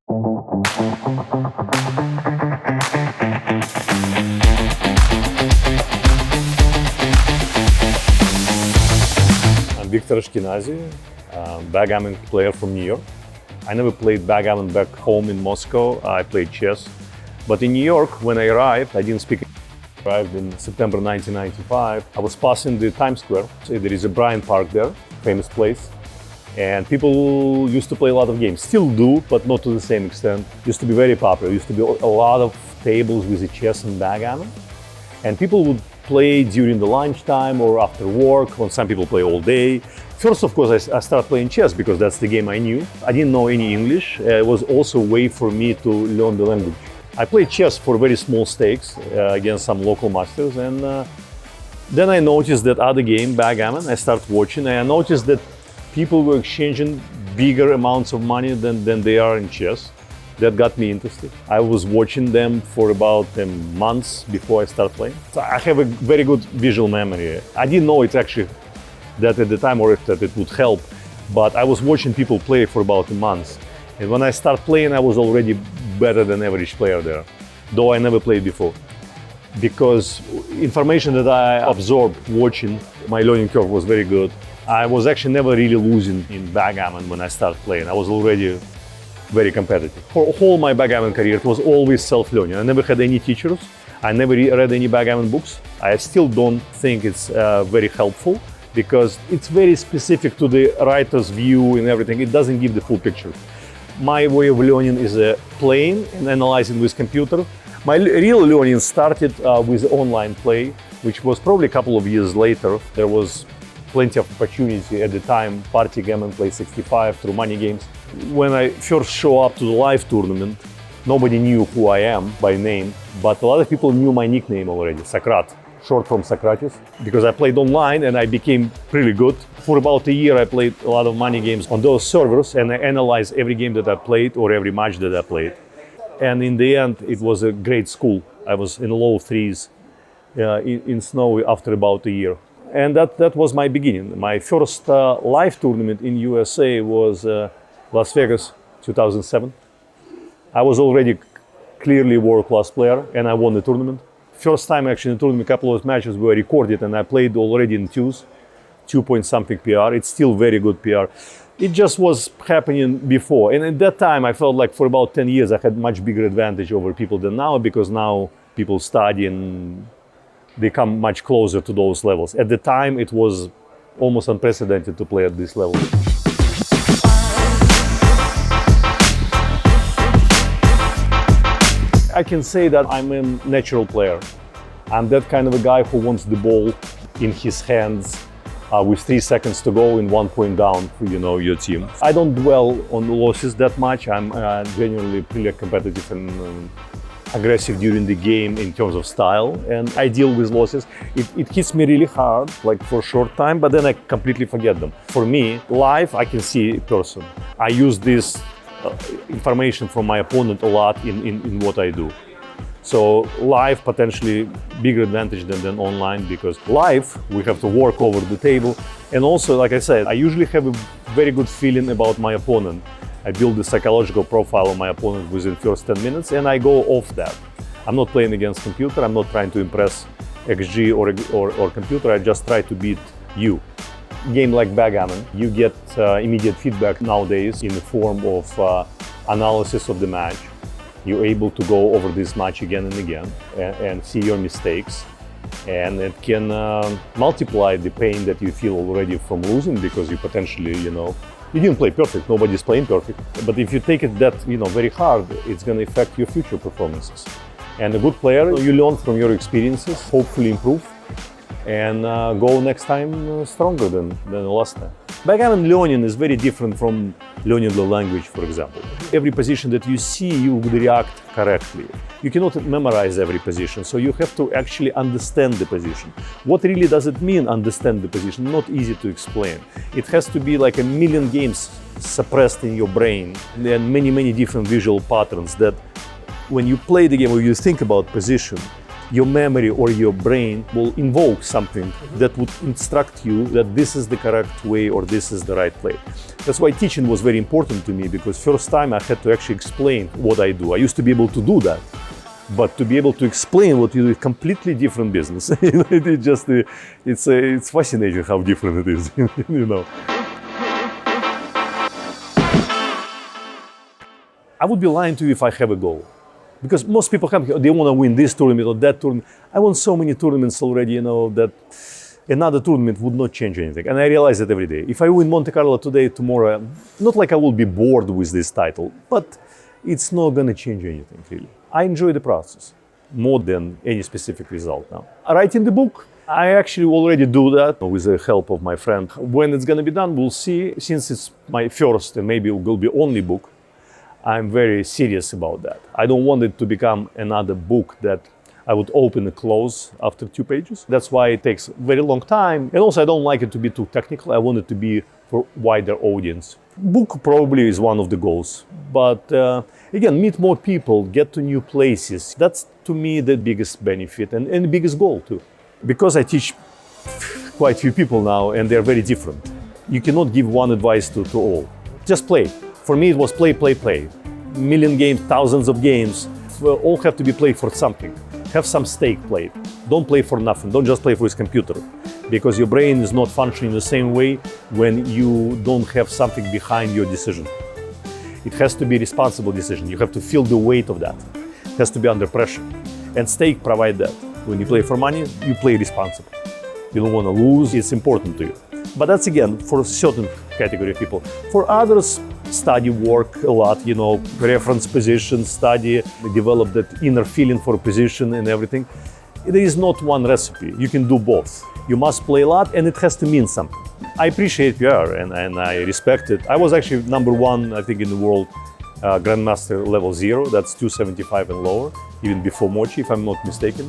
I'm Victor Ashkenazi, backgammon player from New York. I never played backgammon back home in Moscow. I played chess. But in New York, when I arrived, I didn't speak. I arrived in September 1995. I was passing the Times Square. So there is a Bryant Park there, famous place. And people used to play a lot of games. Still do, but not to the same extent. Used to be very popular. Used to be a lot of tables with the chess and backgammon. And people would play during the lunchtime or after work, or some people play all day. First, of course, I started playing chess because that's the game I knew. I didn't know any English. It was also a way for me to learn the language. I played chess for very small stakes against some local masters, and then I noticed that other game, backgammon. I started watching, and I noticed that people were exchanging bigger amounts of money than they are in chess. That got me interested. I was watching them for about months before I started playing. So I have a very good visual memory. I didn't know it's actually that at the time or that it would help, but I was watching people play for about a month. And when I started playing, I was already better than average player there, though I never played before. Because information that I absorbed watching, my learning curve was very good. I was actually never really losing in backgammon when I started playing. I was already very competitive. For all my backgammon career, it was always self-learning. I never had any teachers. I never read any backgammon books. I still don't think it's very helpful because it's very specific to the writer's view and everything. It doesn't give the full picture. My way of learning is playing and analyzing with computer. My real learning started with online play, which was probably a couple of years later. There was plenty of opportunity at the time, party gammon, play 65 through money games. When I first show up to the live tournament, nobody knew who I am by name, but a lot of people knew my nickname already, Socrates, short from Socrates, because I played online and I became pretty good. For about a year, I played a lot of money games on those servers, and I analyzed every game that I played or every match that I played. And in the end, it was a great school. I was in low threes in snow after about a year. And that was my beginning. My first live tournament in USA was Las Vegas, 2007. I was already clearly a world-class player, and I won the tournament. First time actually in the tournament, a couple of matches were recorded, and I played already in twos, 2-point-something PR. It's still very good PR. It just was happening before. And at that time, I felt like for about 10 years, I had much bigger advantage over people than now, because now people study and they come much closer to those levels. At the time, it was almost unprecedented to play at this level. I can say that I'm a natural player. I'm that kind of a guy who wants the ball in his hands with 3 seconds to go and 1 point down for your team. I don't dwell on losses that much. I'm genuinely pretty competitive and aggressive during the game in terms of style, and I deal with losses. It hits me really hard, like for a short time, but then I completely forget them. For me, live, I can see a person. I use this information from my opponent a lot in what I do. So live, potentially bigger advantage than online, because live, we have to work over the table. And also, like I said, I usually have a very good feeling about my opponent. I build the psychological profile of my opponent within the first 10 minutes, and I go off that. I'm not playing against computer. I'm not trying to impress XG or computer. I just try to beat you. Game like backgammon, you get immediate feedback nowadays in the form of analysis of the match. You're able to go over this match again and again and see your mistakes. And it can multiply the pain that you feel already from losing, because you potentially, you didn't play perfect. Nobody's playing perfect. But if you take it that, very hard, it's going to affect your future performances. And a good player, you learn from your experiences, hopefully improve, and go next time stronger than the last time. Backgammon learning is very different from learning the language, for example. Every position that you see, you would react correctly. You cannot memorize every position, so you have to actually understand the position. What really does it mean, understand the position? Not easy to explain. It has to be like a million games suppressed in your brain, and many different visual patterns that when you play the game or you think about position, your memory or your brain will invoke something that would instruct you that this is the correct way or this is the right play. That's why teaching was very important to me, because first time I had to actually explain what I do. I used to be able to do that, but to be able to explain what you do is completely different business. It's fascinating how different it is, you know. I would be lying to you if I have a goal. Because most people they want to win this tournament or that tournament. I won so many tournaments already, you know, that another tournament would not change anything. And I realize that every day. If I win Monte Carlo today, tomorrow, not like I will be bored with this title, but it's not going to change anything, really. I enjoy the process more than any specific result now. Writing the book, I actually already do that with the help of my friend. When it's going to be done, we'll see. Since it's my first and maybe it will be only book, I'm very serious about that. I don't want it to become another book that I would open and close after 2 pages. That's why it takes a very long time. And also I don't like it to be too technical. I want it to be for wider audience. Book probably is one of the goals. But again, meet more people, get to new places. That's to me the biggest benefit and the biggest goal too. Because I teach quite a few people now and they're very different. You cannot give one advice to all. Just play. For me, it was play, play, play. Million games, thousands of games, all have to be played for something. Have some stake played. Don't play for nothing. Don't just play for his computer. Because your brain is not functioning the same way when you don't have something behind your decision. It has to be a responsible decision. You have to feel the weight of that. It has to be under pressure. And stake provide that. When you play for money, you play responsible. You don't want to lose. It's important to you. But that's again for a certain category of people. For others, study work a lot, you know, reference position, study, develop that inner feeling for a position and everything. There is not one recipe. You can do both. You must play a lot and it has to mean something. I appreciate PR and I respect it. I was actually #1, I think, in the world Grandmaster level 0. That's 275 and lower, even before Mochi, if I'm not mistaken,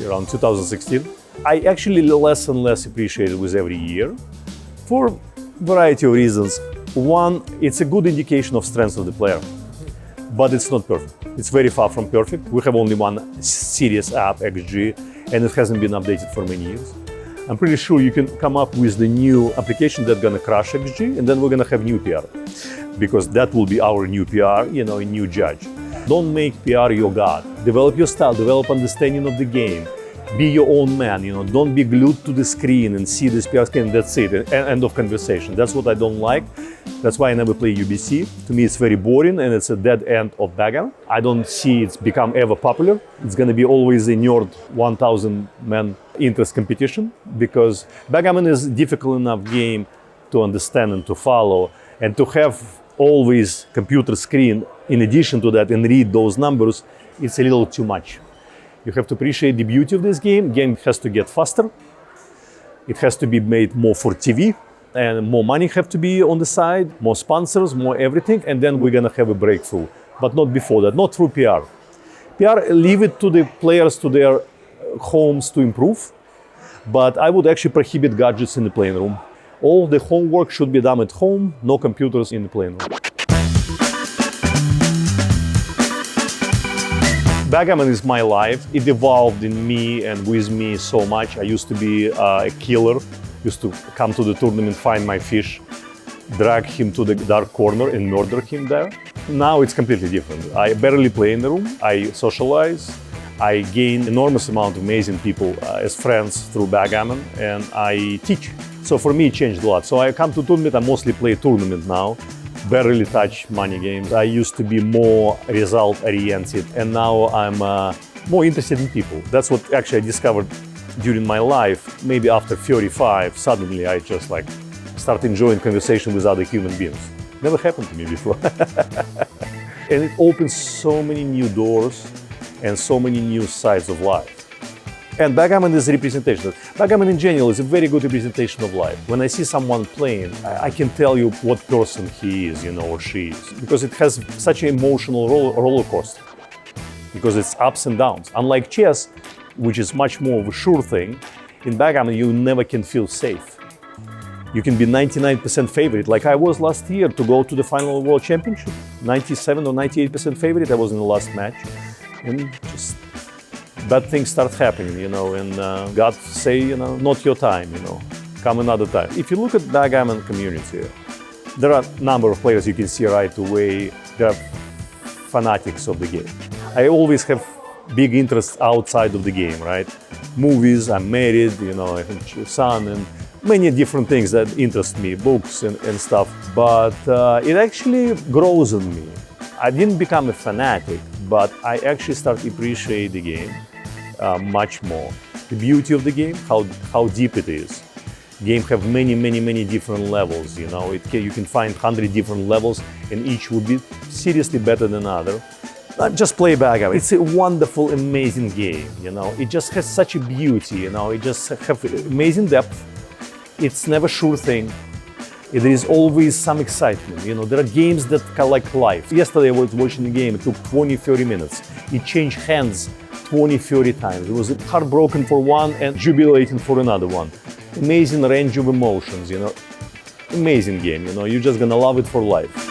around 2016. I actually less and less appreciate it with every year for a variety of reasons. One, it's a good indication of strength of the player, but it's not perfect. It's very far from perfect. We have only one serious app, XG, and it hasn't been updated for many years. I'm pretty sure you can come up with the new application that's gonna crush XG, and then we're gonna have new PR, because that will be our new PR, you know, a new judge. Don't make PR your god. Develop your style, develop understanding of the game. Be your own man, you know, don't be glued to the screen and see this PR screen, that's it, end of conversation. That's what I don't like. That's why I never play UBC. To me, it's very boring and it's a dead end of backgammon. I don't see it's become ever popular. It's gonna be always a nerd 1,000-man interest competition, because backgammon is a difficult enough game to understand and to follow, and to have always computer screen in addition to that and read those numbers, it's a little too much. You have to appreciate the beauty of this game. Game has to get faster. It has to be made more for TV, and more money have to be on the side, more sponsors, more everything, and then we're gonna have a breakthrough. But not before that, not through PR. PR, leave it to the players, to their homes to improve, but I would actually prohibit gadgets in the playing room. All the homework should be done at home, no computers in the playing room. Backgammon is my life. It evolved in me and with me so much. I used to be a killer, used to come to the tournament, find my fish, drag him to the dark corner and murder him there. Now it's completely different. I barely play in the room. I socialize. I gain enormous amount of amazing people as friends through backgammon, and I teach. So for me, it changed a lot. So I come to tournament, I mostly play tournament now. Barely touch money games. I used to be more result-oriented, and now I'm more interested in people. That's what actually I discovered during my life. Maybe after 35, suddenly I just like start enjoying conversation with other human beings. Never happened to me before. And it opens so many new doors and so many new sides of life. And backgammon is a representation. Backgammon in general is a very good representation of life. When I see someone playing, I can tell you what person he is, you know, or she is, because it has such an emotional roller coaster, because it's ups and downs. Unlike chess, which is much more of a sure thing, in backgammon you never can feel safe. You can be 99% favorite, like I was last year to go to the final World Championship. 97 or 98% favorite, I was in the last match. And just bad things start happening, and God say, not your time, come another time. If you look at backgammon community, there are a number of players you can see right away. They're fanatics of the game. I always have big interests outside of the game, right? Movies, I'm married, I have a son, and many different things that interest me, books and stuff. But it actually grows on me. I didn't become a fanatic, but I actually start to appreciate the game much more. The beauty of the game, how deep it is. Game have many different levels, you can find 100 different levels and each will be seriously better than other. Just play backgammon. It's a wonderful, amazing game, It just has such a beauty, It just have amazing depth. It's never sure thing. There is always some excitement, There are games that are like life. Yesterday I was watching the game, it took 20-30 minutes. It changed hands 20-30 times. It was heartbroken for one and jubilating for another one. Amazing range of emotions, Amazing game, You're just gonna love it for life.